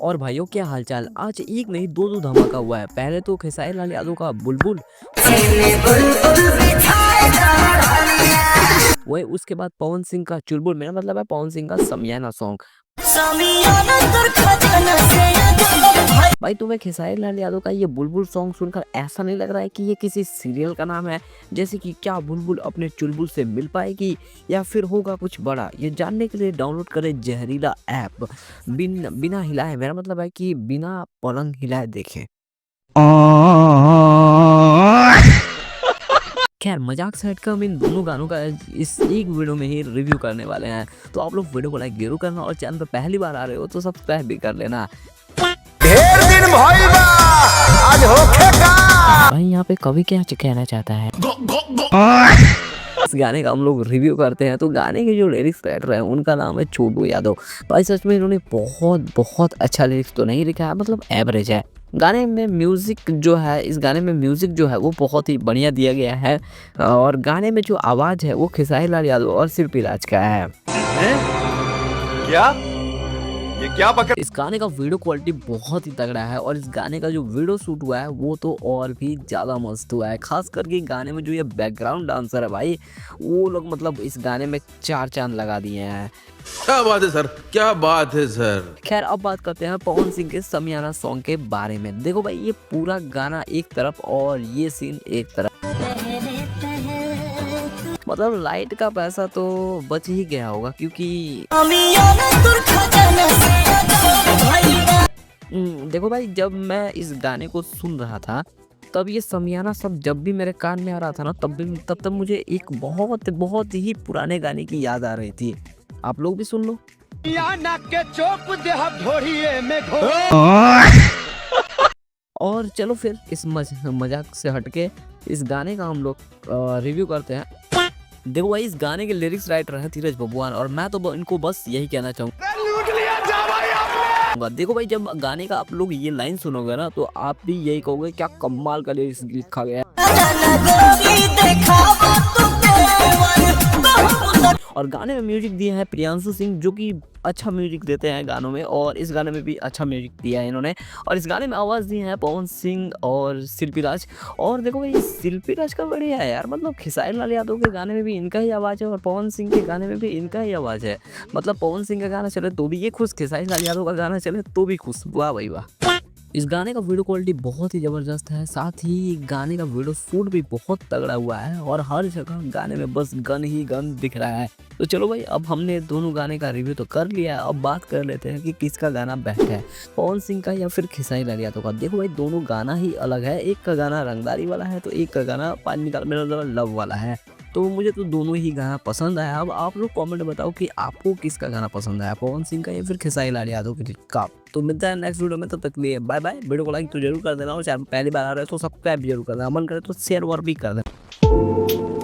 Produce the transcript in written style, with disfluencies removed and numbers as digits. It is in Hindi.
और भाइयों क्या हालचाल। आज एक नहीं दो दो धमाका हुआ है। पहले तो खेसारी लाल यादव का बुलबुल, वही उसके बाद पवन सिंह का चुलबुल, मेरा मतलब है पवन सिंह का समियाना सॉन्ग। भाई तुम्हें खेसारी लाल यादव का ये बुलबुल सॉन्ग सुनकर ऐसा नहीं लग रहा है कि ये किसी सीरियल का नाम है? जैसे कि क्या बुलबुल अपने चुलबुल से मिल पाएगी या फिर होगा कुछ बड़ा? ये जानने के लिए डाउनलोड करें जहरीला ऐप। बिना हिलाए, मेरा मतलब है कि बिना पलंग हिलाए देखें। खैर मजाक से हटकर हम इन दोनों गानों का इस एक वीडियो में ही रिव्यू करने वाले हैं। तो आप लोग वीडियो को लाइक जरूर करना और चैनल पर पहली बार आ रहे हो तो सब्सक्राइब भी कर लेना। ढेर दिन भइल बा, आज होखे का। भाई यहाँ पे कवि क्या कहना चाहता है? इस गाने का हम लोग रिव्यू करते हैं। तो गाने के जो लिरिक्स राइटर है उनका नाम है छोटू यादव। भाई सच में इन्होंने बहुत बहुत अच्छा लिरिक्स तो नहीं लिखा है, मतलब एवरेज है। गाने में म्यूजिक जो है, इस गाने में म्यूजिक जो है वो बहुत ही बढ़िया दिया गया है। और गाने में जो आवाज है वो खेसारी लाल यादव और शिल्पी राज का है। क्या ये क्या पकड़? इस गाने का वीडियो क्वालिटी बहुत ही तगड़ा है और इस गाने का जो वीडियो शूट हुआ है वो तो और भी ज्यादा मस्त हुआ है। खास करके गाने में जो ये बैकग्राउंड डांसर है भाई, वो लोग मतलब इस गाने में चार चांद लगा दिए हैं। क्या बात है सर, क्या बात है सर। खैर अब बात करते हैं पवन सिंह के समियाना सॉन्ग के बारे में। देखो भाई ये पूरा गाना एक तरफ और ये सीन एक तरफ, मतलब लाइट का पैसा तो बच ही गया होगा क्योंकि देखो भाई जब मैं इस गाने को सुन रहा था तब ये समियाना सब जब भी मेरे कान में आ रहा था ना तब मुझे एक बहुत बहुत ही पुराने गाने की याद आ रही थी। आप लोग भी सुन लो। और चलो फिर इस मजाक से हटके इस गाने का हम लोग रिव्यू करते हैं। देखो भाई इस गाने के लिरिक्स राइटर हैं धीरज बबुआन और मैं तो इनको बस यही कहना चाहूँगा। देखो भाई जब गाने का आप लोग ये लाइन सुनोगे ना तो आप भी यही कहोगे क्या कमाल का लिरिक्स लिखा गया है। और गाने में म्यूजिक दिया है प्रियांशु सिंह जो कि अच्छा म्यूजिक देते हैं गानों में, और इस गाने में भी अच्छा म्यूजिक दिया है इन्होंने। और इस गाने में आवाज़ दी है पवन सिंह और शिल्पी राज। और देखो भाई शिल्पी राज का बढ़िया है यार, मतलब खेसारी लाल यादव के गाने में भी इनका ही आवाज़ है और पवन सिंह के गाने में भी इनका ही आवाज़ है। मतलब पवन सिंह का गाना चले तो भी ये खुश, खेसारी लाल यादव का गाना चले तो भी खुश। वाह भाई वाह। इस गाने का वीडियो क्वालिटी बहुत ही ज़बरदस्त है, साथ ही गाने का वीडियो शूट भी बहुत तगड़ा हुआ है और हर जगह गाने में बस गन ही गन दिख रहा है। तो चलो भाई अब हमने दोनों गाने का रिव्यू तो कर लिया है, अब बात कर लेते हैं कि किसका गाना बेस्ट है, पवन सिंह का या फिर खेसारी लाल यादव का। देखो भाई दोनों गाना ही अलग है, एक का गाना रंगदारी वाला है तो एक का गाना पाँच निकाल मेरा लव वाला है। तो मुझे तो दोनों ही गाना पसंद आया। अब आप लोग कमेंट बताओ कि आपको किसका गाना पसंद आया, पवन सिंह का या फिर खेसारी लाल यादव का। तो मिलता है नेक्स्ट वीडियो में, तब तक लिए बाय बाय। वीडियो को लाइक तो जरूर कर देना और चैनल पहली बार आ रहे हो तो सब्सक्राइब जरूर कर देना, मन करे तो शेयर और भी कर देना।